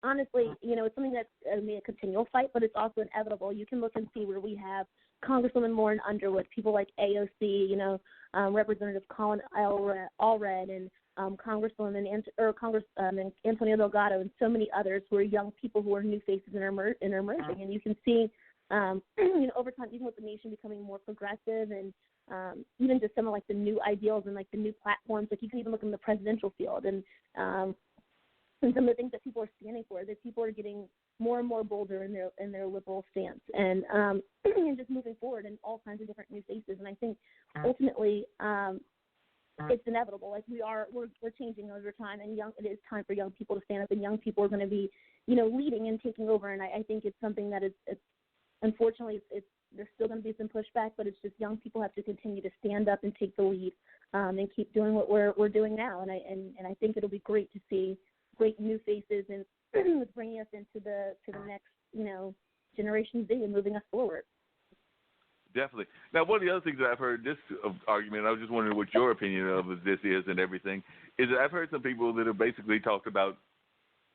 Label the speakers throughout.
Speaker 1: honestly, it's something that's a continual fight, but it's also inevitable. You can look and see where we have Congresswoman Lauren Underwood, people like AOC, Representative Colin Allred, and Congresswoman Antonio Delgado, and so many others who are young people who are new faces and are emerging. And you can see, over time, even with the nation becoming more progressive, and even just some of like the new ideals and like the new platforms, like you can even look in the presidential field and some of the things that people are standing for, that people are getting more and more bolder in their liberal stance, and and just moving forward in all kinds of different new faces. And I think ultimately it's inevitable. Like we're changing over time, and it is time for young people to stand up, and young people are going to be leading and taking over. And I think it's something that it's unfortunately there's still going to be some pushback, but it's just young people have to continue to stand up and take the lead, and keep doing what we're doing now. And I think it'll be great to see great new faces and bringing us into the next Generation Z and moving us forward.
Speaker 2: Definitely. Now, one of the other things that I've heard this argument, I was just wondering what your opinion of this is and everything, is that I've heard some people that have basically talked about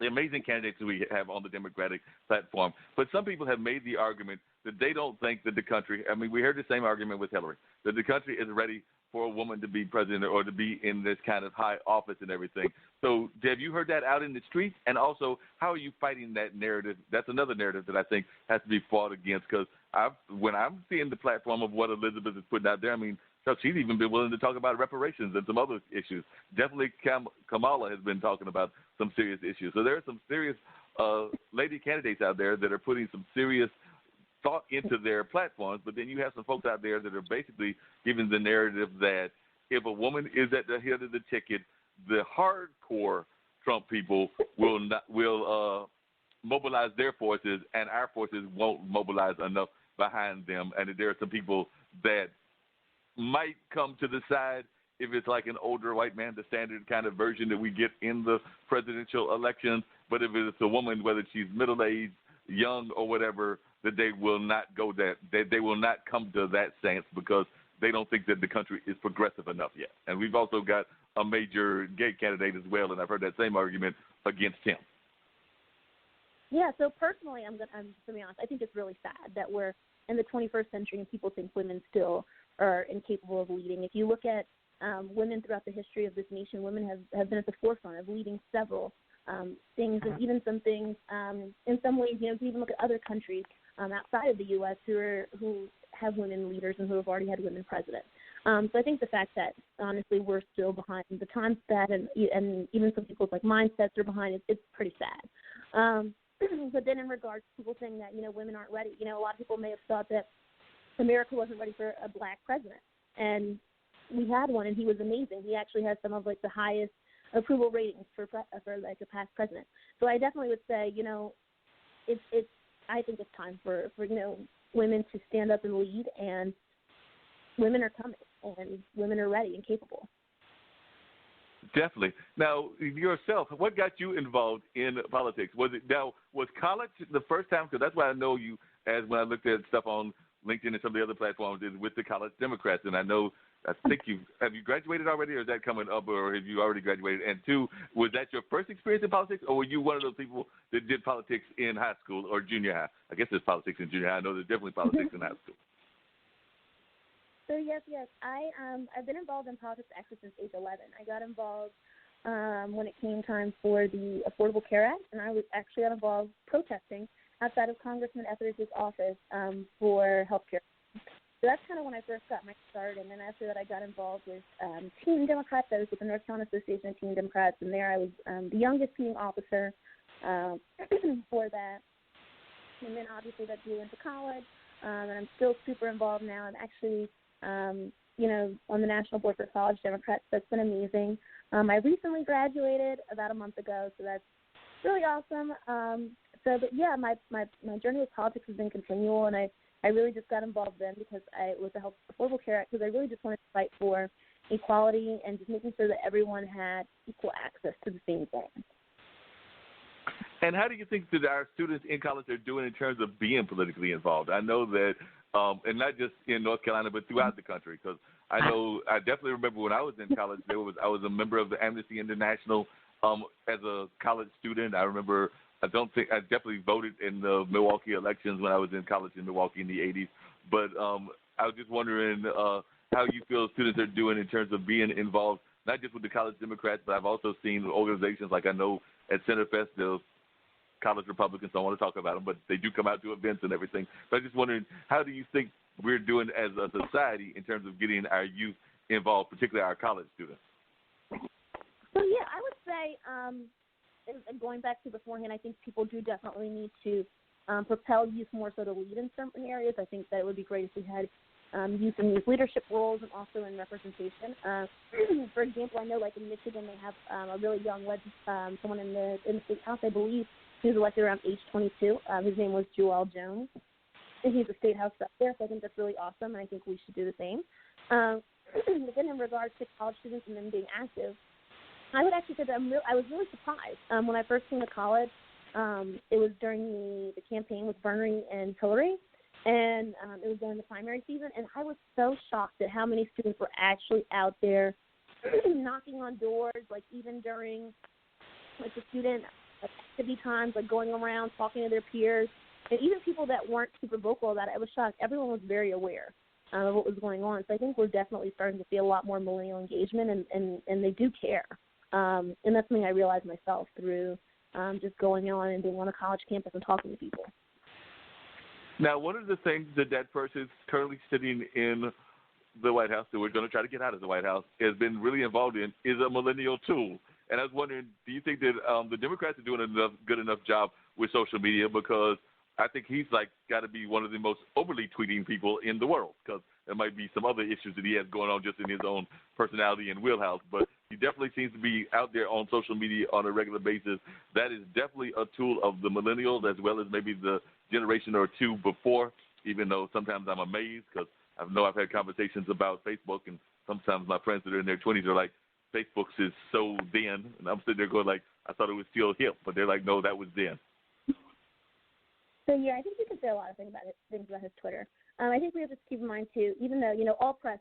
Speaker 2: the amazing candidates that we have on the Democratic platform, but some people have made the argument that they don't think that the country, we heard the same argument with Hillary, that the country is ready for a woman to be president or to be in this kind of high office and everything. So have you heard that out in the streets? And also, how are you fighting that narrative? That's another narrative that I think has to be fought against, because when I'm seeing the platform of what Elizabeth is putting out there, she's even been willing to talk about reparations and some other issues. Definitely Kamala has been talking about some serious issues. So there are some serious lady candidates out there that are putting some serious thought into their platforms, but then you have some folks out there that are basically giving the narrative that if a woman is at the head of the ticket, the hardcore Trump people will mobilize their forces, and our forces won't mobilize enough behind them, and that there are some people that might come to the side if it's like an older white man, the standard kind of version that we get in the presidential elections, but if it's a woman, whether she's middle-aged, young, or whatever, that they will not they will not come to that stance because they don't think that the country is progressive enough yet. And we've also got a major gay candidate as well, and I've heard that same argument against him.
Speaker 1: Yeah, so personally, I'm to be honest, I think it's really sad that we're in the 21st century and people think women still are incapable of leading. If you look at women throughout the history of this nation, women have been at the forefront of leading several things, and even some things in some ways, you can even look at other countries outside of the U.S. who have women leaders and who have already had women presidents. So I think the fact that, honestly, we're still behind the times that, and even some people's mindsets are behind, it's pretty sad. But then in regards to people saying that, women aren't ready, a lot of people may have thought that America wasn't ready for a black president. And we had one, and he was amazing. He actually has some of the highest approval ratings for a past president. So I definitely would say, I think it's time for women to stand up and lead, and women are coming, and women are ready and capable.
Speaker 2: Definitely. Now, yourself, what got you involved in politics? Was college the first time? Because that's why I know you, as when I looked at stuff on LinkedIn and some of the other platforms, is with the college Democrats. And I think have you graduated already, or is that coming up, or have you already graduated? And two, was that your first experience in politics, or were you one of those people that did politics in high school or junior high? I guess there's politics in junior high. I know there's definitely politics in high school.
Speaker 1: So yes, I've been involved in politics actually since age 11. I got involved when it came time for the Affordable Care Act, and I got involved protesting outside of Congressman Etheridge's office for health care. So that's kind of when I first got my start, and then after that I got involved with Teen Democrats. I was with the North Carolina Association of Teen Democrats, and there I was the youngest teen officer for that. And then obviously that grew into college, and I'm still super involved now. I'm actually on the National Board for College Democrats. That's been amazing. I recently graduated about a month ago, so that's really awesome. But yeah, my journey with politics has been continual, and I really just got involved then because with the Affordable Care Act, because I really just wanted to fight for equality and just making sure that everyone had equal access to the same thing.
Speaker 2: And how do you think that our students in college are doing in terms of being politically involved? I know that, and not just in North Carolina, but throughout the country, because I definitely remember when I was in college, I was a member of the Amnesty International as a college student. I remember I definitely voted in the Milwaukee elections when I was in college in Milwaukee in the 80s. But I was just wondering how you feel students are doing in terms of being involved, not just with the college Democrats, but I've also seen organizations like I know at Centerfest, the college Republicans, don't want to talk about them, but they do come out to events and everything. But I'm just wondering, how do you think we're doing as a society in terms of getting our youth involved, particularly our college students?
Speaker 1: So, yeah, I would say, and going back to beforehand, I think people do definitely need to propel youth more so to lead in certain areas. I think that it would be great if we had youth in youth leadership roles and also in representation. For example, I know like in Michigan they have a really young someone in the state house, I believe. He was elected around age 22. His name was Joel Jones, and he's a state house rep there. So I think that's really awesome, and I think we should do the same. Again, in regards to college students and them being active, I would actually say that I was really surprised when I first came to college. It was during the campaign with Bernie and Hillary, and it was during the primary season, and I was so shocked at how many students were actually out there knocking on doors, like even during like the student activity times, like going around talking to their peers, and even people that weren't super vocal about it. I was shocked. Everyone was very aware of what was going on. So I think we're definitely starting to see a lot more millennial engagement, and they do care. And that's something I realized myself through just going on and being on a college campus and talking to people.
Speaker 2: Now, one of the things that person is currently sitting in the White House, that we're going to try to get out of the White House, has been really involved in, is a millennial tool. And I was wondering, do you think that the Democrats are doing a good enough job with social media? Because I think he's got to be one of the most overly tweeting people in the world, because there might be some other issues that he has going on just in his own personality and wheelhouse. But he definitely seems to be out there on social media on a regular basis. That is definitely a tool of the millennials as well as maybe the generation or two before, even though sometimes I'm amazed because I know I've had conversations about Facebook, and sometimes my friends that are in their 20s are like, Facebook is so then, and I'm sitting there going like, I thought it was still hip, but they're like, no, that was then.
Speaker 1: So, yeah, I think you can say a lot of things about his Twitter. I think we have to keep in mind, too, even though, all press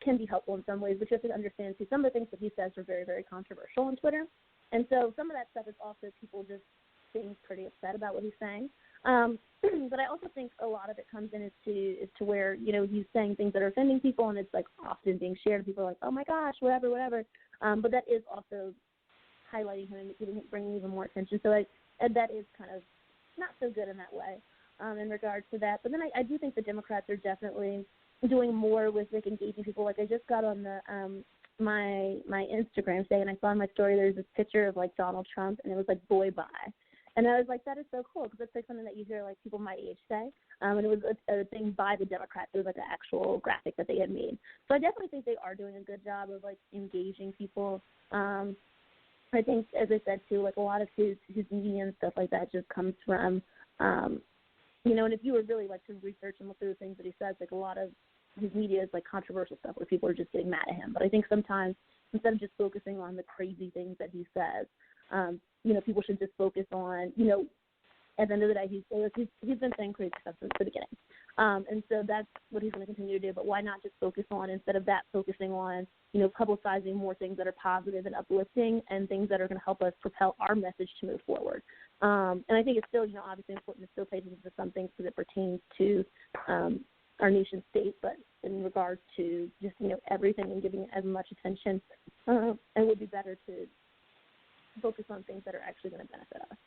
Speaker 1: can be helpful in some ways, but you have to understand, too, some of the things that he says are very, very controversial on Twitter. And so some of that stuff is also people just being pretty upset about what he's saying. But I also think a lot of it comes in as to where, he's saying things that are offending people, and it's, often being shared, and people are like, oh, my gosh, whatever. But that is also highlighting him and bringing even more attention. So that is kind of not so good in that way in regards to that. But then I do think the Democrats are definitely doing more with engaging people. I just got on the my Instagram today, and I saw in my story there's this picture of Donald Trump, and it was boy bye. And I was like, that is so cool, because it's something that you hear people my age say. And it was a thing by the Democrats. It was an actual graphic that they had made. So I definitely think they are doing a good job of engaging people. I think, as I said too, a lot of his media and stuff like that just comes from, and if you were really to research and look through the things that he says, a lot of his media is controversial stuff where people are just getting mad at him. But I think sometimes instead of just focusing on the crazy things that he says, people should just focus on, at the end of the day, he's been saying crazy stuff since the beginning. And so that's what he's going to continue to do. But why not just focus on, instead of that, focusing on, publicizing more things that are positive and uplifting and things that are going to help us propel our message to move forward. And I think it's still, obviously important to still pay attention to some things that pertains to our nation state, but in regards to just, everything and giving it as much attention, it would be better to focus on things that are actually going to benefit us.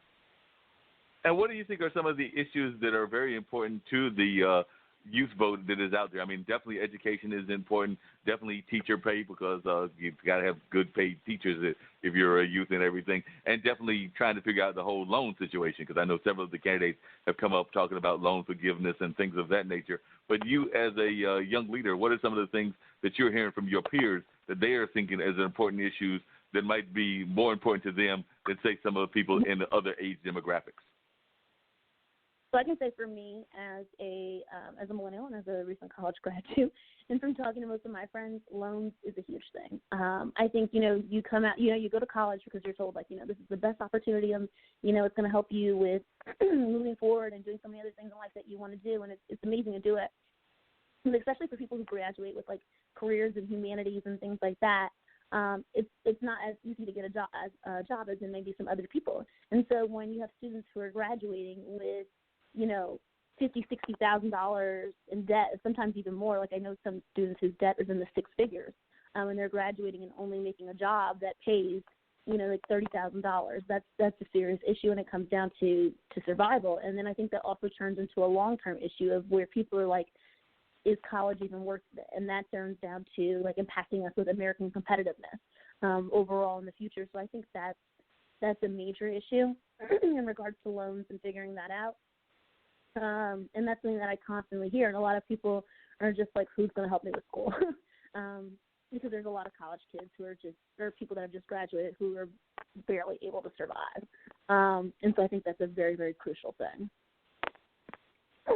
Speaker 2: And what do you think are some of the issues that are very important to the youth vote that is out there? I mean, definitely education is important, definitely teacher pay, because you've got to have good paid teachers if you're a youth and everything, and definitely trying to figure out the whole loan situation, because I know several of the candidates have come up talking about loan forgiveness and things of that nature. But you, as a young leader, what are some of the things that you're hearing from your peers that they are thinking as important issues that might be more important to them than, say, some of the people in the other age demographics?
Speaker 1: So I can say for me, as a millennial and as a recent college grad too, and from talking to most of my friends, loans is a huge thing. I think, you come out, you go to college because you're told, this is the best opportunity, and, it's going to help you with moving forward and doing so many other things in life that you want to do, and it's amazing to do it. And especially for people who graduate with, careers in humanities and things like that. it's not as easy to get a job as in maybe some other people. And so when you have students who are graduating with, $50,000-$60,000 in debt, sometimes even more. Like I know some students whose debt is in the six figures, and they're graduating and only making a job that pays, like $30,000. That's a serious issue, and it comes down to survival. And then I think that also turns into a long-term issue of where people are like, is college even worth it? And that turns down to like impacting us with American competitiveness overall in the future. So I think that's a major issue in regards to loans and figuring that out. And that's something that I constantly hear. And a lot of people are just like, who's going to help me with school? Because there's a lot of college kids who are or people that have just graduated who are barely able to survive. And so I think that's a very, very crucial thing.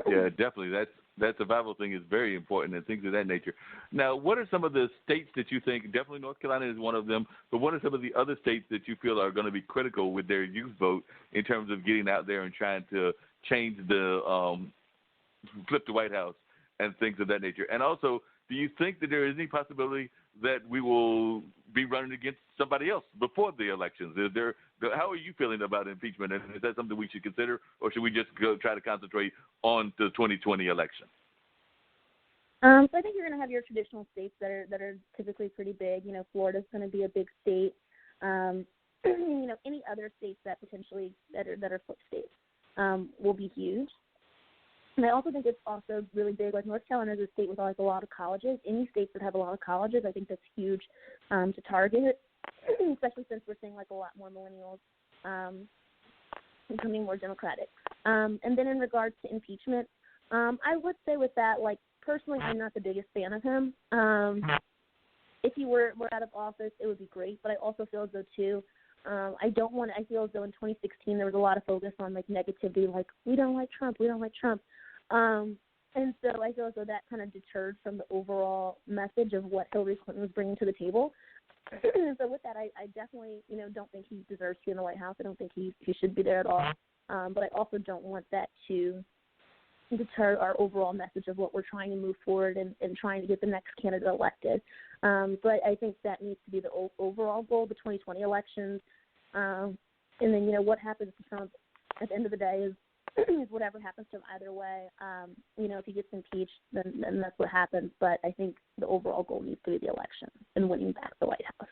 Speaker 2: Yeah, definitely. That survival thing is very important and things of that nature. Now, what are some of the states that you think, definitely North Carolina is one of them, but what are some of the other states that you feel are going to be critical with their youth vote in terms of getting out there and trying to change flip the White House and things of that nature? And also, do you think that there is any possibility that we will be running against somebody else before the elections? How are you feeling about impeachment, and is that something we should consider, or should we just try to concentrate on the 2020 election?
Speaker 1: So I think you're going to have your traditional states that are typically pretty big. Florida's going to be a big state. Any other states that potentially that are flip states will be huge. And I also think it's also really big. Like North Carolina is a state with like a lot of colleges. Any states that have a lot of colleges, I think that's huge to target, especially since we're seeing like a lot more millennials becoming more democratic. And then in regards to impeachment, I would say with that, like personally, I'm not the biggest fan of him. If he were out of office, it would be great. But I also feel as though too, I feel as though in 2016 there was a lot of focus on like negativity, like we don't like Trump. And so I feel as though that kind of deterred from the overall message of what Hillary Clinton was bringing to the table. And so with that, I definitely, don't think he deserves to be in the White House. I don't think he should be there at all. But I also don't want that to deter our overall message of what we're trying to move forward and trying to get the next candidate elected. But I think that needs to be the overall goal, the 2020 elections. And then, what happens to Trump at the end of the day is whatever happens to him either way. If he gets impeached, then that's what happens. But I think the overall goal needs to be the election and winning back the White House.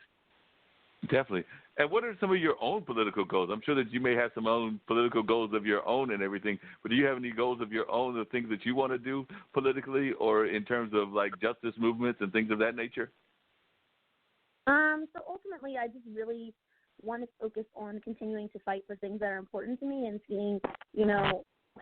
Speaker 2: Definitely. And what are some of your own political goals? I'm sure that you may have some own political goals of your own and everything, but do you have any goals of your own, the things that you want to do politically or in terms of like justice movements and things of that nature?
Speaker 1: So ultimately, I just really want to focus on continuing to fight for things that are important to me and seeing,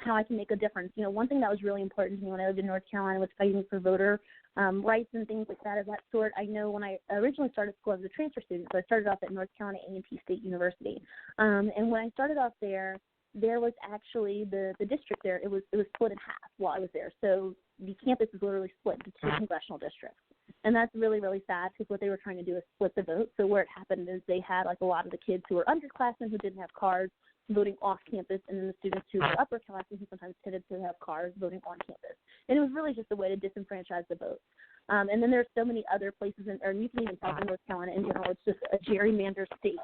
Speaker 1: how I can make a difference. One thing that was really important to me when I lived in North Carolina was fighting for voter rights and things like that of that sort. I know when I originally started school, I was a transfer student, so I started off at North Carolina A&T State University. And when I started off there was actually the district there. It was split in half while I was there. So the campus is literally split into two congressional districts. And that's really, really sad because what they were trying to do is split the vote. So where it happened is they had like a lot of the kids who were underclassmen who didn't have cars voting off campus, and then the students who were upperclassmen who sometimes tended to have cars voting on campus. And it was really just a way to disenfranchise the vote. And then there's so many other places, or you can even tell in North Carolina in general, it's just a gerrymandered state.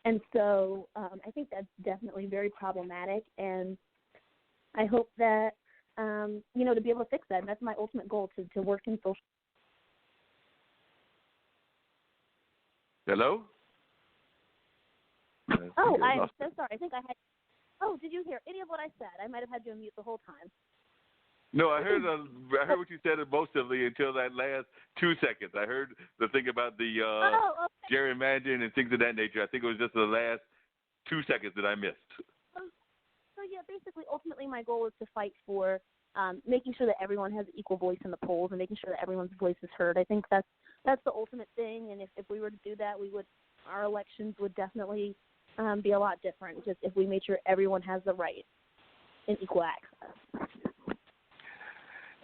Speaker 1: And so I think that's definitely very problematic, and I hope that, to be able to fix that. And that's my ultimate goal, to work in social.
Speaker 2: Hello?
Speaker 1: Oh, I'm so sorry. I think I had. Oh, did you hear any of what I said? I might have had you on mute the whole time.
Speaker 2: No, I heard what you said mostly until that last 2 seconds. I heard the thing about the gerrymandering and things of that nature. I think it was just the last 2 seconds that I missed.
Speaker 1: So yeah, basically, ultimately, my goal is to fight for making sure that everyone has equal voice in the polls and making sure that everyone's voice is heard. I think that's the ultimate thing. And if we were to do that, our elections would definitely be a lot different, just if we made sure everyone has the right and equal access.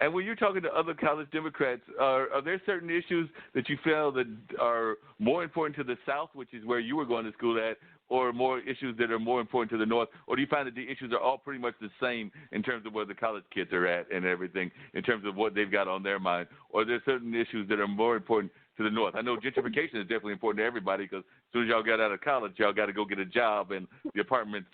Speaker 2: And when you're talking to other college Democrats, are there certain issues that you feel that are more important to the South, which is where you were going to school at, or more issues that are more important to the North? Or do you find that the issues are all pretty much the same in terms of where the college kids are at and everything, in terms of what they've got on their mind? Or are there certain issues that are more important to the north. I know gentrification is definitely important to everybody because as soon as y'all got out of college, y'all got to go get a job, and the apartments